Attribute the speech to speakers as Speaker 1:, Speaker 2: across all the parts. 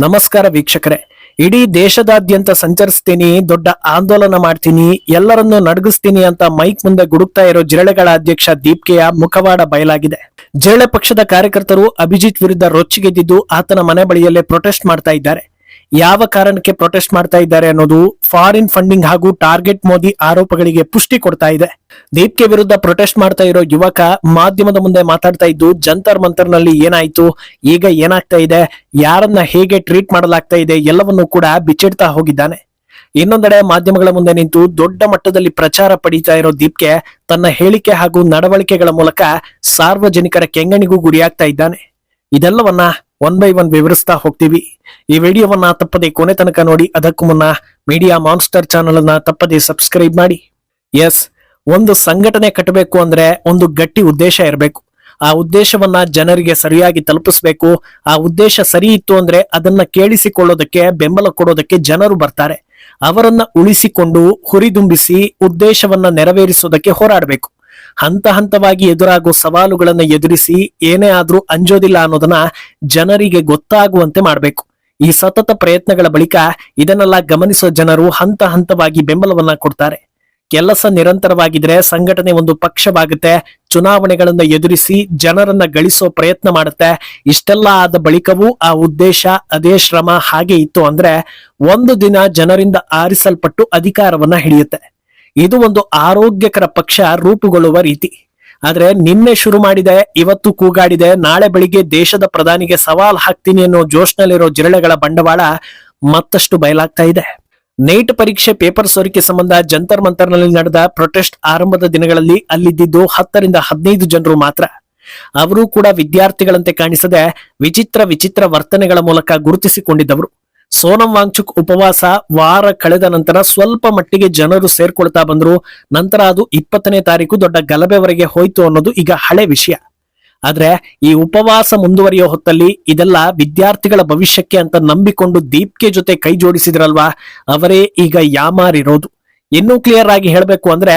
Speaker 1: ನಮಸ್ಕಾರ ವೀಕ್ಷಕರೇ. ಇಡೀ ದೇಶದಾದ್ಯಂತ ಸಂಚರಿಸ್ತೀನಿ, ದೊಡ್ಡ ಆಂದೋಲನ ಮಾಡ್ತೀನಿ, ಎಲ್ಲರನ್ನೂ ನಡಗಿಸ್ತೀನಿ ಅಂತ ಮೈಕ್ ಮುಂದೆ ಗುಡುಕ್ತಾ ಇರೋ ಜಿರಳೆಗಳ ಅಧ್ಯಕ್ಷ ದೀಪ್ಕೆಯ ಮುಖವಾಡ ಬಯಲಾಗಿದೆ. ಜಿರಳೆ ಪಕ್ಷದ ಕಾರ್ಯಕರ್ತರು ಅಭಿಜಿತ್ ವಿರುದ್ಧ ರೊಚ್ಚಿಗೆದ್ದಿದ್ದು ಆತನ ಮನೆ ಬಳಿಯಲ್ಲೇ ಪ್ರೊಟೆಸ್ಟ್ ಮಾಡ್ತಾ ಇದ್ದಾರೆ. ಯಾವ ಕಾರಣಕ್ಕೆ ಪ್ರೊಟೆಸ್ಟ್ ಮಾಡ್ತಾ ಇದ್ದಾರೆ ಅನ್ನೋದು ಫಾರಿನ್ ಫಂಡಿಂಗ್ ಹಾಗೂ ಟಾರ್ಗೆಟ್ ಮೋದಿ ಆರೋಪಗಳಿಗೆ ಪುಷ್ಟಿ ಕೊಡ್ತಾ ಇದೆ. ದೀಪ್ಕೆ ವಿರುದ್ಧ ಪ್ರೊಟೆಸ್ಟ್ ಮಾಡ್ತಾ ಇರೋ ಯುವಕ ಮಾಧ್ಯಮದ ಮುಂದೆ ಮಾತಾಡ್ತಾ ಇದ್ದು, ಜಂತರ್ ಮಂತರ್ ನಲ್ಲಿ ಏನಾಯ್ತು, ಈಗ ಏನಾಗ್ತಾ ಇದೆ, ಯಾರನ್ನ ಹೇಗೆ ಟ್ರೀಟ್ ಮಾಡಲಾಗ್ತಾ ಇದೆ ಎಲ್ಲವನ್ನೂ ಕೂಡ ಬಿಚ್ಚಿಡ್ತಾ ಹೋಗಿದ್ದಾನೆ. ಇನ್ನೊಂದೆಡೆ ಮಾಧ್ಯಮಗಳ ಮುಂದೆ ನಿಂತು ದೊಡ್ಡ ಮಟ್ಟದಲ್ಲಿ ಪ್ರಚಾರ ಪಡೀತಾ ಇರೋ ದೀಪ್ಕೆ ತನ್ನ ಹೇಳಿಕೆ ಹಾಗೂ ನಡವಳಿಕೆಗಳ ಮೂಲಕ ಸಾರ್ವಜನಿಕರ ಕೆಂಗಣಿಗೂ ಗುರಿಯಾಗ್ತಾ ಇದ್ದಾನೆ. ಇದೆಲ್ಲವನ್ನ ಒನ್ ಬೈ ಒನ್ ವಿವರಿಸ್ತಾ ಹೋಗ್ತೀವಿ. ಈ ವಿಡಿಯೋವನ್ನ ತಪ್ಪದೆ ಕೊನೆ ತನಕ ನೋಡಿ. ಅದಕ್ಕೂ ಮುನ್ನ ಮೀಡಿಯಾ ಮಾನ್ಸ್ಟರ್ ಚಾನೆಲ್ ಅನ್ನ ತಪ್ಪದೆ ಸಬ್ಸ್ಕ್ರೈಬ್ ಮಾಡಿ. ಎಸ್, ಒಂದು ಸಂಘಟನೆ ಕಟ್ಟಬೇಕು ಅಂದ್ರೆ ಒಂದು ಗಟ್ಟಿ ಉದ್ದೇಶ ಇರಬೇಕು. ಆ ಉದ್ದೇಶವನ್ನ ಜನರಿಗೆ ಸರಿಯಾಗಿ ತಲುಪಿಸ್ಬೇಕು. ಆ ಉದ್ದೇಶ ಸರಿ ಇತ್ತು ಅಂದ್ರೆ ಅದನ್ನ ಕೇಳಿಸಿಕೊಳ್ಳೋದಕ್ಕೆ, ಬೆಂಬಲ ಕೊಡೋದಕ್ಕೆ ಜನರು ಬರ್ತಾರೆ. ಅವರನ್ನ ಉಳಿಸಿಕೊಂಡು ಹುರಿದುಂಬಿಸಿ ಉದ್ದೇಶವನ್ನ ನೆರವೇರಿಸೋದಕ್ಕೆ ಹೋರಾಡಬೇಕು. ಹಂತ ಹಂತವಾಗಿ ಎದುರಾಗೋ ಸವಾಲುಗಳನ್ನ ಎದುರಿಸಿ ಏನೇ ಆದ್ರೂ ಅಂಜೋದಿಲ್ಲ ಅನ್ನೋದನ್ನ ಜನರಿಗೆ ಗೊತ್ತಾಗುವಂತೆ ಮಾಡಬೇಕು. ಈ ಸತತ ಪ್ರಯತ್ನಗಳ ಬಳಿಕ ಇದನ್ನೆಲ್ಲ ಗಮನಿಸೋ ಜನರು ಹಂತ ಹಂತವಾಗಿ ಬೆಂಬಲವನ್ನ ಕೊಡ್ತಾರೆ. ಕೆಲಸ ನಿರಂತರವಾಗಿದ್ರೆ ಸಂಘಟನೆ ಒಂದು ಪಕ್ಷವಾಗುತ್ತೆ, ಚುನಾವಣೆಗಳನ್ನ ಎದುರಿಸಿ ಜನರನ್ನ ಗಳಿಸೋ ಪ್ರಯತ್ನ ಮಾಡುತ್ತೆ. ಇಷ್ಟೆಲ್ಲ ಆದ ಬಳಿಕವೂ ಆ ಉದ್ದೇಶ, ಅದೇ ಶ್ರಮ ಹಾಗೆ ಇತ್ತು ಅಂದ್ರೆ ಒಂದು ದಿನ ಜನರಿಂದ ಆರಿಸಲ್ಪಟ್ಟು ಅಧಿಕಾರವನ್ನ ಹಿಡಿಯುತ್ತೆ. ಇದು ಒಂದು ಆರೋಗ್ಯಕರ ಪಕ್ಷ ರೂಪುಗೊಳ್ಳುವ ರೀತಿ. ಆದ್ರೆ ನಿನ್ನೆ ಶುರು ಮಾಡಿದೆ, ಇವತ್ತು ಕೂಗಾಡಿದೆ, ನಾಳೆ ಬೆಳಿಗ್ಗೆ ದೇಶದ ಪ್ರಧಾನಿಗೆ ಸವಾಲ್ ಹಾಕ್ತೀನಿ ಅನ್ನೋ ಜೋಶ್ನಲ್ಲಿರೋ ಜಿರಳೆಗಳ ಬಂಡವಾಳ ಮತ್ತಷ್ಟು ಬಯಲಾಗ್ತಾ ಇದೆ. ನೀಟ್ ಪರೀಕ್ಷೆ ಪೇಪರ್ ಸೋರಿಕೆ ಸಂಬಂಧ ಜಂತರ್ ಮಂತರ್ನಲ್ಲಿ ನಡೆದ ಪ್ರೊಟೆಸ್ಟ್ ಆರಂಭದ ದಿನಗಳಲ್ಲಿ ಅಲ್ಲಿದ್ದಿದ್ದು 10 ರಿಂದ 15 ಜನರು ಮಾತ್ರ. ಅವರು ಕೂಡ ವಿದ್ಯಾರ್ಥಿಗಳಂತೆ ಕಾಣಿಸದೆ ವಿಚಿತ್ರ ವರ್ತನೆಗಳ ಮೂಲಕ ಗುರುತಿಸಿಕೊಂಡಿದ್ದವರು. ಸೋನಂ ವಾಂಗ್ಚುಕ್ ಉಪವಾಸ ವಾರ ಕಳೆದ ನಂತರ ಸ್ವಲ್ಪ ಮಟ್ಟಿಗೆ ಜನರು ಸೇರ್ಕೊಳ್ತಾ ಬಂದ್ರು. ನಂತರ ಅದು 20ನೇ ತಾರೀಕು ದೊಡ್ಡ ಗಲಭೆವರೆಗೆ ಹೋಯ್ತು ಅನ್ನೋದು ಈಗ ಹಳೆ ವಿಷಯ. ಆದ್ರೆ ಈ ಉಪವಾಸ ಮುಂದುವರಿಯೋ ಹೊತ್ತಲ್ಲಿ ಇದೆಲ್ಲ ವಿದ್ಯಾರ್ಥಿಗಳ ಭವಿಷ್ಯಕ್ಕೆ ಅಂತ ನಂಬಿಕೊಂಡು ದೀಪ್ಕೆ ಜೊತೆ ಕೈ ಜೋಡಿಸಿದ್ರಲ್ವಾ, ಅವರೇ ಈಗ ಯಾಮಾರಿರೋದು. ಇನ್ನೂ ಕ್ಲಿಯರ್ ಆಗಿ ಹೇಳ್ಬೇಕು ಅಂದ್ರೆ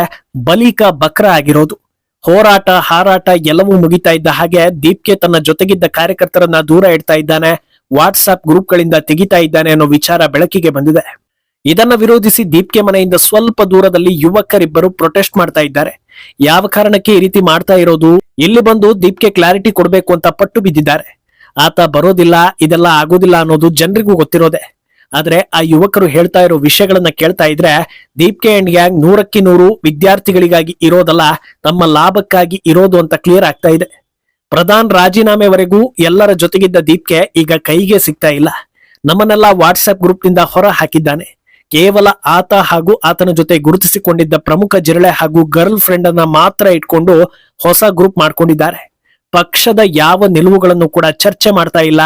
Speaker 1: ಬಲಿಕ ಬಕ್ರ ಆಗಿರೋದು. ಹೋರಾಟ ಹಾರಾಟ ಎಲ್ಲವೂ ಮುಗಿತಾ ಇದ್ದ ಹಾಗೆ ದೀಪ್ಕೆ ತನ್ನ ಜೊತೆಗಿದ್ದ ಕಾರ್ಯಕರ್ತರನ್ನ ದೂರ ಇಡ್ತಾ ಇದ್ದಾನೆ, ವಾಟ್ಸ್ಆಪ್ ಗ್ರೂಪ್ಗಳಿಂದ ತೆಗಿತಾ ಇದ್ದಾನೆ ಅನ್ನೋ ವಿಚಾರ ಬೆಳಕಿಗೆ ಬಂದಿದೆ. ಇದನ್ನ ವಿರೋಧಿಸಿ ದೀಪ್ಕೆ ಮನೆಯಿಂದ ಸ್ವಲ್ಪ ದೂರದಲ್ಲಿ ಯುವಕರಿಬ್ಬರು ಪ್ರೊಟೆಸ್ಟ್ ಮಾಡ್ತಾ ಇದ್ದಾರೆ. ಯಾವ ಕಾರಣಕ್ಕೆ ಈ ರೀತಿ ಮಾಡ್ತಾ ಇರೋದು, ಇಲ್ಲಿ ಬಂದು ದೀಪ್ಕೆ ಕ್ಲಾರಿಟಿ ಕೊಡ್ಬೇಕು ಅಂತ ಪಟ್ಟು ಬಿದ್ದಿದ್ದಾರೆ. ಆತ ಬರೋದಿಲ್ಲ, ಇದೆಲ್ಲ ಆಗೋದಿಲ್ಲ ಅನ್ನೋದು ಜನರಿಗೂ ಗೊತ್ತಿರೋದೆ. ಆದ್ರೆ ಆ ಯುವಕರು ಹೇಳ್ತಾ ಇರೋ ವಿಷಯಗಳನ್ನ ಕೇಳ್ತಾ ಇದ್ರೆ ದೀಪ್ಕೆ ಅಂಡ್ ಗ್ಯಾಂಗ್ 100ಕ್ಕೆ 100 ವಿದ್ಯಾರ್ಥಿಗಳಿಗಾಗಿ ಇರೋದಲ್ಲ, ತಮ್ಮ ಲಾಭಕ್ಕಾಗಿ ಇರೋದು ಅಂತ ಕ್ಲಿಯರ್ ಆಗ್ತಾ ಇದೆ. ಪ್ರಧಾನ್ ರಾಜೀನಾಮೆವರೆಗೂ ಎಲ್ಲರ ಜೊತೆಗಿದ್ದ ದೀಪ್ಕೆ ಈಗ ಕೈಗೆ ಸಿಗ್ತಾ ಇಲ್ಲ. ನಮ್ಮನ್ನೆಲ್ಲ ವಾಟ್ಸ್ಆಪ್ ಗ್ರೂಪ್ ನಿಂದ ಹೊರ ಹಾಕಿದ್ದಾನೆ. ಕೇವಲ ಆತ ಹಾಗೂ ಆತನ ಜೊತೆ ಗುರುತಿಸಿಕೊಂಡಿದ್ದ ಪ್ರಮುಖ ಜಿರಳೆ ಹಾಗೂ ಗರ್ಲ್ ಫ್ರೆಂಡ್ ಅನ್ನ ಮಾತ್ರ ಇಟ್ಕೊಂಡು ಹೊಸ ಗ್ರೂಪ್ ಮಾಡ್ಕೊಂಡಿದ್ದಾರೆ. ಪಕ್ಷದ ಯಾವ ನಿಲುವುಗಳನ್ನು ಕೂಡ ಚರ್ಚೆ ಮಾಡ್ತಾ ಇಲ್ಲ,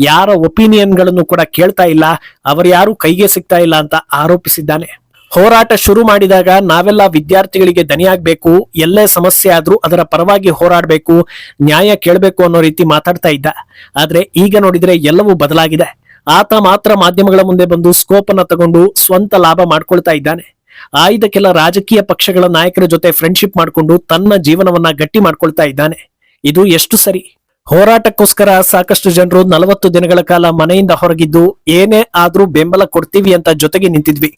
Speaker 1: ಯಾರ ಒಪಿನಿಯನ್ ಗಳನ್ನು ಕೂಡ ಕೇಳ್ತಾ ಇಲ್ಲ, ಅವರ್ಯಾರು ಕೈಗೆ ಸಿಗ್ತಾ ಇಲ್ಲ ಅಂತ ಆರೋಪಿಸಿದ್ದಾನೆ. ಹೋರಾಟ ಶುರು ಮಾಡಿದಾಗ ನಾವೆಲ್ಲ ವಿದ್ಯಾರ್ಥಿಗಳಿಗೆ ದನಿಯಾಗಬೇಕು, ಎಲ್ಲೇ ಸಮಸ್ಯೆ ಆದ್ರೂ ಅದರ ಪರವಾಗಿ ಹೋರಾಡಬೇಕು, ನ್ಯಾಯ ಕೇಳಬೇಕು ಅನ್ನೋ ರೀತಿ ಮಾತಾಡ್ತಾ ಇದ್ದ. ಆದ್ರೆ ಈಗ ನೋಡಿದ್ರೆ ಎಲ್ಲವೂ ಬದಲಾಗಿದೆ. ಆತ ಮಾತ್ರ ಮಾಧ್ಯಮಗಳ ಮುಂದೆ ಬಂದು ಸ್ಕೋಪ್ ಅನ್ನ ತಗೊಂಡು ಸ್ವಂತ ಲಾಭ ಮಾಡ್ಕೊಳ್ತಾ ಇದ್ದಾನೆ. ಆಯ್ದ ಕೆಲ ರಾಜಕೀಯ ಪಕ್ಷಗಳ ನಾಯಕರ ಜೊತೆ ಫ್ರೆಂಡ್ಶಿಪ್ ಮಾಡ್ಕೊಂಡು ತನ್ನ ಜೀವನವನ್ನ ಗಟ್ಟಿ ಮಾಡ್ಕೊಳ್ತಾ ಇದ್ದಾನೆ. ಇದು ಎಷ್ಟು ಸರಿ? ಹೋರಾಟಕ್ಕೋಸ್ಕರ ಸಾಕಷ್ಟು ಜನರು 40 ದಿನಗಳ ಕಾಲ ಮನೆಯಿಂದ ಹೊರಗಿದ್ದು ಏನೇ ಆದ್ರೂ ಬೆಂಬಲ ಕೊಡ್ತೀವಿ ಅಂತ ಜೊತೆಗೆ ನಿಂತಿದ್ವಿ.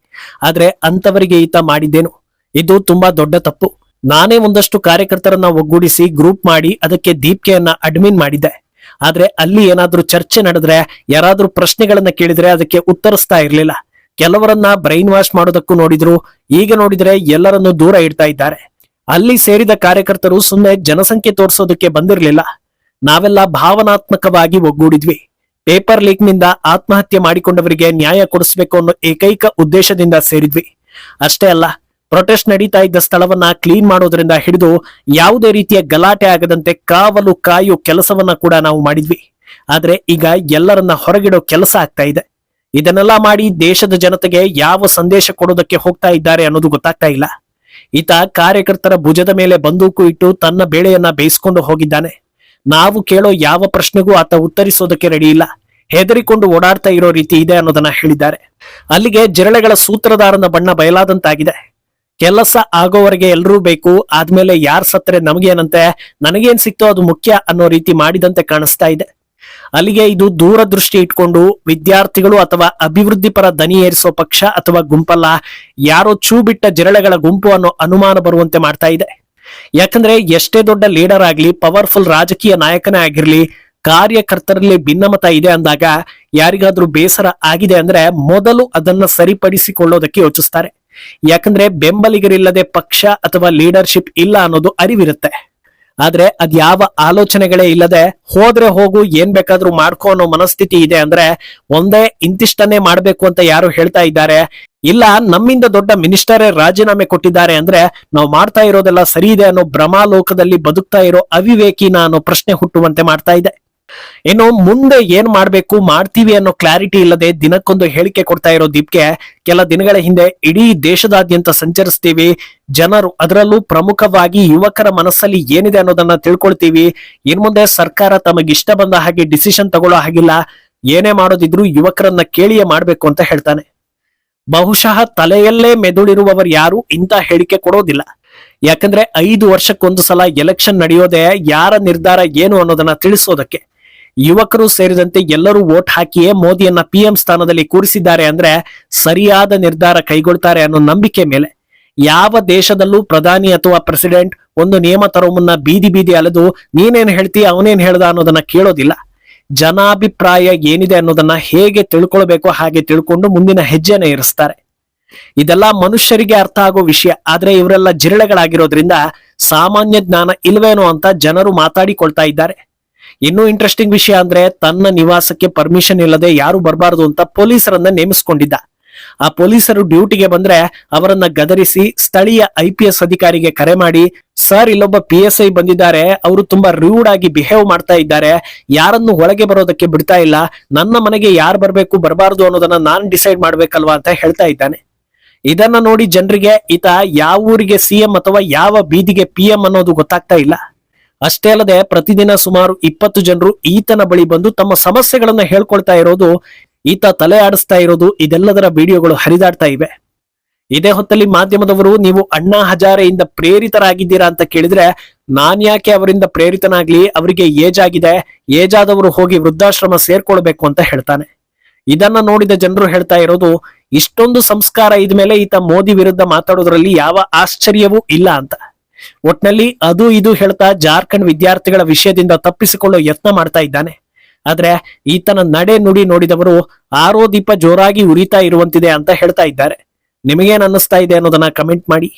Speaker 1: ಆದ್ರೆ ಅಂತವರಿಗೆ ಈತ ಮಾಡಿದ್ದೇನು? ಇದು ತುಂಬಾ ದೊಡ್ಡ ತಪ್ಪು. ನಾನೇ ಒಂದಷ್ಟು ಕಾರ್ಯಕರ್ತರನ್ನ ಒಗ್ಗೂಡಿಸಿ ಗ್ರೂಪ್ ಮಾಡಿ ಅದಕ್ಕೆ ದೀಪ್ಕೆಯನ್ನ ಅಡ್ಮಿನ್ ಮಾಡಿದ್ದೆ. ಆದ್ರೆ ಅಲ್ಲಿ ಏನಾದ್ರೂ ಚರ್ಚೆ ನಡೆದ್ರೆ, ಯಾರಾದ್ರೂ ಪ್ರಶ್ನೆಗಳನ್ನ ಕೇಳಿದ್ರೆ ಅದಕ್ಕೆ ಉತ್ತರಿಸ್ತಾ ಇರ್ಲಿಲ್ಲ. ಕೆಲವರನ್ನ ಬ್ರೈನ್ ವಾಶ್ ಮಾಡೋದಕ್ಕೂ ನೋಡಿದ್ರು. ಈಗ ನೋಡಿದ್ರೆ ಎಲ್ಲರನ್ನೂ ದೂರ ಇಡ್ತಾ ಇದ್ದಾರೆ. ಅಲ್ಲಿ ಸೇರಿದ ಕಾರ್ಯಕರ್ತರು ಸುಮ್ಮನೆ ಜನಸಂಖ್ಯೆ ತೋರಿಸೋದಕ್ಕೆ ಬಂದಿರ್ಲಿಲ್ಲ. ನಾವೆಲ್ಲ ಭಾವನಾತ್ಮಕವಾಗಿ ಒಗ್ಗೂಡಿದ್ವಿ. ಪೇಪರ್ ಲೀಕ್ ನಿಂದ ಆತ್ಮಹತ್ಯೆ ಮಾಡಿಕೊಂಡವರಿಗೆ ನ್ಯಾಯ ಕೊಡಿಸಬೇಕು ಅನ್ನೋ ಏಕೈಕ ಉದ್ದೇಶದಿಂದ ಸೇರಿದ್ವಿ. ಅಷ್ಟೇ ಅಲ್ಲ, ಪ್ರೊಟೆಸ್ಟ್ ನಡೀತಾ ಇದ್ದ ಸ್ಥಳವನ್ನ ಕ್ಲೀನ್ ಮಾಡೋದ್ರಿಂದ ಹಿಡಿದು ಯಾವುದೇ ರೀತಿಯ ಗಲಾಟೆ ಆಗದಂತೆ ಕಾವಲು ಕಾಯೋ ಕೆಲಸವನ್ನ ಕೂಡ ನಾವು ಮಾಡಿದ್ವಿ. ಆದ್ರೆ ಈಗ ಎಲ್ಲರನ್ನ ಹೊರಗಿಡೋ ಕೆಲಸ ಆಗ್ತಾ ಇದೆ. ಇದನ್ನೆಲ್ಲ ಮಾಡಿ ದೇಶದ ಜನತೆಗೆ ಯಾವ ಸಂದೇಶ ಕೊಡೋದಕ್ಕೆ ಹೋಗ್ತಾ ಇದ್ದಾರೆ ಅನ್ನೋದು ಗೊತ್ತಾಗ್ತಾ ಇಲ್ಲ. ಈತ ಕಾರ್ಯಕರ್ತರ ಭುಜದ ಮೇಲೆ ಬಂದೂಕು ಇಟ್ಟು ತನ್ನ ಬೇಳೆಯನ್ನ ಬೇಯಿಸ್ಕೊಂಡು ಹೋಗಿದ್ದಾನೆ. ನಾವು ಕೇಳೋ ಯಾವ ಪ್ರಶ್ನೆಗೂ ಆತ ಉತ್ತರಿಸೋದಕ್ಕೆ ರೆಡಿ ಇಲ್ಲ. ಹೆದರಿಕೊಂಡು ಓಡಾಡ್ತಾ ಇರೋ ರೀತಿ ಇದೆ ಅನ್ನೋದನ್ನ ಹೇಳಿದ್ದಾರೆ. ಅಲ್ಲಿಗೆ ಜಿರಳೆಗಳ ಸೂತ್ರಧಾರನ ಬಣ್ಣ ಬಯಲಾದಂತಾಗಿದೆ. ಕೆಲಸ ಆಗೋವರೆಗೆ ಎಲ್ರೂ ಬೇಕು, ಆದ್ಮೇಲೆ ಯಾರ್ ಸತ್ತರೆ ನಮಗೇನಂತೆ, ನನಗೇನ್ ಸಿಕ್ತೋ ಅದು ಮುಖ್ಯ ಅನ್ನೋ ರೀತಿ ಮಾಡಿದಂತೆ ಕಾಣಿಸ್ತಾ ಇದೆ. ಅಲ್ಲಿಗೆ ಇದು ದೂರದೃಷ್ಟಿ ಇಟ್ಕೊಂಡು ವಿದ್ಯಾರ್ಥಿಗಳು ಅಥವಾ ಅಭಿವೃದ್ಧಿ ಪರ ದನಿ ಏರಿಸೋ ಪಕ್ಷ ಅಥವಾ ಗುಂಪಲ್ಲ, ಯಾರೋ ಚೂ ಬಿಟ್ಟ ಜಿರಳೆಗಳ ಗುಂಪು ಅನ್ನೋ ಅನುಮಾನ ಬರುವಂತೆ ಮಾಡ್ತಾ ಇದೆ. ಯಾಕಂದ್ರೆ ಎಷ್ಟೇ ದೊಡ್ಡ ಲೀಡರ್ ಆಗ್ಲಿ, ಪವರ್ಫುಲ್ ರಾಜಕೀಯ ನಾಯಕನೇ ಆಗಿರ್ಲಿ, ಕಾರ್ಯಕರ್ತರಲ್ಲಿ ಭಿನ್ನಮತ ಇದೆ ಅಂದಾಗ ಯಾರಿಗಾದ್ರೂ ಬೇಸರ ಆಗಿದೆ ಅಂದ್ರೆ ಮೊದಲು ಅದನ್ನ ಸರಿಪಡಿಸಿಕೊಳ್ಳೋದಕ್ಕೆ ಯೋಚಿಸ್ತಾರೆ. ಯಾಕಂದ್ರೆ ಬೆಂಬಲಿಗರಿಲ್ಲದೆ ಪಕ್ಷ ಅಥವಾ ಲೀಡರ್ಶಿಪ್ ಇಲ್ಲ ಅನ್ನೋದು ಅರಿವಿರುತ್ತೆ. ಆದ್ರೆ ಅದ್ಯಾವ ಆಲೋಚನೆಗಳೇ ಇಲ್ಲದೆ ಹೋದ್ರೆ ಹೋಗು, ಏನ್ ಬೇಕಾದ್ರೂ ಮಾಡ್ಕೋ ಅನ್ನೋ ಮನಸ್ಥಿತಿ ಇದೆ ಅಂದ್ರೆ ಒಂದೇ ಇಂತಿಷ್ಟನ್ನೇ ಮಾಡ್ಬೇಕು ಅಂತ ಯಾರು ಹೇಳ್ತಾ ಇದ್ದಾರೆ, ಇಲ್ಲ ನಮ್ಮಿಂದ ದೊಡ್ಡ ಮಿನಿಸ್ಟರೇ ರಾಜೀನಾಮೆ ಕೊಟ್ಟಿದ್ದಾರೆ ಅಂದ್ರೆ ನಾವು ಮಾಡ್ತಾ ಇರೋದೆಲ್ಲ ಸರಿ ಇದೆ ಅನ್ನೋ ಭ್ರಮಾಲೋಕದಲ್ಲಿ ಬದುಕ್ತಾ ಇರೋ ಅವಿವೇಕಿನ ಅನ್ನೋ ಪ್ರಶ್ನೆ ಹುಟ್ಟುವಂತೆ ಮಾಡ್ತಾ ಇದೆ. ಇನ್ನು ಮುಂದೆ ಏನ್ ಮಾಡ್ಬೇಕು, ಮಾಡ್ತೀವಿ ಅನ್ನೋ ಕ್ಲಾರಿಟಿ ಇಲ್ಲದೆ ದಿನಕ್ಕೊಂದು ಹೇಳಿಕೆ ಕೊಡ್ತಾ ಇರೋ ದೀಪ್ಗೆ ಕೆಲ ದಿನಗಳ ಹಿಂದೆ ಇಡೀ ದೇಶದಾದ್ಯಂತ ಸಂಚರಿಸ್ತೀವಿ, ಜನರು ಅದರಲ್ಲೂ ಪ್ರಮುಖವಾಗಿ ಯುವಕರ ಮನಸ್ಸಲ್ಲಿ ಏನಿದೆ ಅನ್ನೋದನ್ನ ತಿಳ್ಕೊಳ್ತೀವಿ, ಇನ್ ಮುಂದೆ ಸರ್ಕಾರ ತಮಗಿಷ್ಟ ಬಂದ ಹಾಗೆ ಡಿಸಿಷನ್ ತಗೊಳ್ಳೋ ಹಾಗಿಲ್ಲ, ಏನೇ ಮಾಡೋದಿದ್ರು ಯುವಕರನ್ನ ಕೇಳಿಯೇ ಮಾಡ್ಬೇಕು ಅಂತ ಹೇಳ್ತಾನೆ. ಬಹುಶಃ ತಲೆಯಲ್ಲೇ ಮೆದುಳಿರುವವರು ಯಾರು ಇಂಥ ಹೇಳಿಕೆ ಕೊಡೋದಿಲ್ಲ. ಯಾಕಂದ್ರೆ 5 ವರ್ಷಕ್ಕೊಂದು ಸಲ ಎಲೆಕ್ಷನ್ ನಡೆಯೋದೇ ಯಾರ ನಿರ್ಧಾರ ಏನು ಅನ್ನೋದನ್ನ ತಿಳಿಸೋದಕ್ಕೆ. ಯುವಕರು ಸೇರಿದಂತೆ ಎಲ್ಲರೂ ವೋಟ್ ಹಾಕಿಯೇ ಮೋದಿಯನ್ನ PM ಸ್ಥಾನದಲ್ಲಿ ಕೂರಿಸಿದ್ದಾರೆ ಅಂದ್ರೆ ಸರಿಯಾದ ನಿರ್ಧಾರ ಕೈಗೊಳ್ತಾರೆ ಅನ್ನೋ ನಂಬಿಕೆ ಮೇಲೆ. ಯಾವ ದೇಶದಲ್ಲೂ ಪ್ರಧಾನಿ ಅಥವಾ ಪ್ರೆಸಿಡೆಂಟ್ ಒಂದು ನಿಯಮ ತರೋ ಮುನ್ನ ಬೀದಿ ಬೀದಿ ಅಲೆದು ನೀನೇನ್ ಹೇಳ್ತೀಯ ಅವನೇನ್ ಹೇಳ್ದ ಅನ್ನೋದನ್ನ ಕೇಳೋದಿಲ್ಲ. ಜನಾಭಿಪ್ರಾಯ ಏನಿದೆ ಅನ್ನೋದನ್ನ ಹೇಗೆ ತಿಳ್ಕೊಳ್ಬೇಕು ಹಾಗೆ ತಿಳ್ಕೊಂಡು ಮುಂದಿನ ಹೆಜ್ಜೆನ ಇರಿಸ್ತಾರೆ. ಇದೆಲ್ಲ ಮನುಷ್ಯರಿಗೆ ಅರ್ಥ ಆಗೋ ವಿಷಯ. ಆದ್ರೆ ಇವರೆಲ್ಲ ಜಿರಳೆಗಳಾಗಿರೋದ್ರಿಂದ ಸಾಮಾನ್ಯ ಜ್ಞಾನ ಇಲ್ವೇನೋ ಅಂತ ಜನರು ಮಾತಾಡಿಕೊಳ್ತಾ ಇದ್ದಾರೆ. ಇನ್ನೂ ಇಂಟ್ರೆಸ್ಟಿಂಗ್ ವಿಷಯ ಅಂದ್ರೆ ತನ್ನ ನಿವಾಸಕ್ಕೆ ಪರ್ಮಿಷನ್ ಇಲ್ಲದೆ ಯಾರು ಬರಬಾರದು ಅಂತ ಪೊಲೀಸರನ್ನ ನೇಮಿಸಿಕೊಂಡಿದ್ದ. ಆ ಪೊಲೀಸರು ಡ್ಯೂಟಿಗೆ ಬಂದ್ರೆ ಅವರನ್ನ ಗದರಿಸಿ ಸ್ಥಳೀಯ IPS ಅಧಿಕಾರಿಗೆ ಕರೆ ಮಾಡಿ, ಸರ್ ಇಲ್ಲೊಬ್ಬ PSI ಬಂದಿದ್ದಾರೆ, ಅವರು ತುಂಬಾ ರೂಡ್ ಆಗಿ ಬಿಹೇವ್ ಮಾಡ್ತಾ ಇದ್ದಾರೆ, ಯಾರನ್ನು ಒಳಗೆ ಬರೋದಕ್ಕೆ ಬಿಡ್ತಾ ಇಲ್ಲ, ನನ್ನ ಮನೆಗೆ ಯಾರು ಬರ್ಬೇಕು ಬರಬಾರದು ಅನ್ನೋದನ್ನ ನಾನ್ ಡಿಸೈಡ್ ಮಾಡ್ಬೇಕಲ್ವಾ ಅಂತ ಹೇಳ್ತಾ ಇದ್ದಾನೆ. ಇದನ್ನ ನೋಡಿ ಜನರಿಗೆ ಈತ ಯಾವ ಊರಿಗೆ CM ಅಥವಾ ಯಾವ ಬೀದಿಗೆ PM ಅನ್ನೋದು ಗೊತ್ತಾಗ್ತಾ ಇಲ್ಲ. ಅಷ್ಟೇ ಅಲ್ಲದೆ ಪ್ರತಿದಿನ ಸುಮಾರು 20 ಜನರು ಈತನ ಬಳಿ ಬಂದು ತಮ್ಮ ಸಮಸ್ಯೆಗಳನ್ನ ಹೇಳ್ಕೊಳ್ತಾ ಇರೋದು, ಈತ ತಲೆ ಆಡಿಸ್ತಾ ಇರೋದು, ಇದೆಲ್ಲದರ ವಿಡಿಯೋಗಳು ಹರಿದಾಡ್ತಾ ಇವೆ. ಇದೇ ಹೊತ್ತಲ್ಲಿ ಮಾಧ್ಯಮದವರು ನೀವು ಅಣ್ಣಾ ಹಜಾರೆಯಿಂದ ಪ್ರೇರಿತರಾಗಿದ್ದೀರಾ ಅಂತ ಕೇಳಿದ್ರೆ ನಾನ್ ಯಾಕೆ ಅವರಿಂದ ಪ್ರೇರಿತನಾಗ್ಲಿ, ಅವರಿಗೆ ಏಜ್ ಆಗಿದೆ, ಏಜ್ ಆದವರು ಹೋಗಿ ವೃದ್ಧಾಶ್ರಮ ಸೇರ್ಕೊಳ್ಬೇಕು ಅಂತ ಹೇಳ್ತಾನೆ. ಇದನ್ನ ನೋಡಿದ ಜನರು ಹೇಳ್ತಾ ಇರೋದು, ಇಷ್ಟೊಂದು ಸಂಸ್ಕಾರ ಇದ್ಮೇಲೆ ಈತ ಮೋದಿ ವಿರುದ್ಧ ಮಾತಾಡೋದ್ರಲ್ಲಿ ಯಾವ ಆಶ್ಚರ್ಯವೂ ಇಲ್ಲ ಅಂತ. ಒಟ್ನಲ್ಲಿ ಅದು ಇದು ಹೇಳ್ತಾ ಜಾರ್ಖಂಡ್ ವಿದ್ಯಾರ್ಥಿಗಳ ವಿಷಯದಿಂದ ತಪ್ಪಿಸಿಕೊಳ್ಳೋ ಯತ್ನ ಮಾಡ್ತಾ ಇದ್ದಾನೆ. ಆದ್ರೆ ಈತನ ನಡೆ ನುಡಿ ನೋಡಿದವರು ಆರೋ ದೀಪ ಜೋರಾಗಿ ಉರಿತಾ ಇರುವಂತಿದೆ ಅಂತ ಹೇಳ್ತಾ ಇದ್ದಾರೆ. ನಿಮಗೇನ್ ಅನ್ನಿಸ್ತಾ ಇದೆ ಅನ್ನೋದನ್ನ ಕಮೆಂಟ್ ಮಾಡಿ.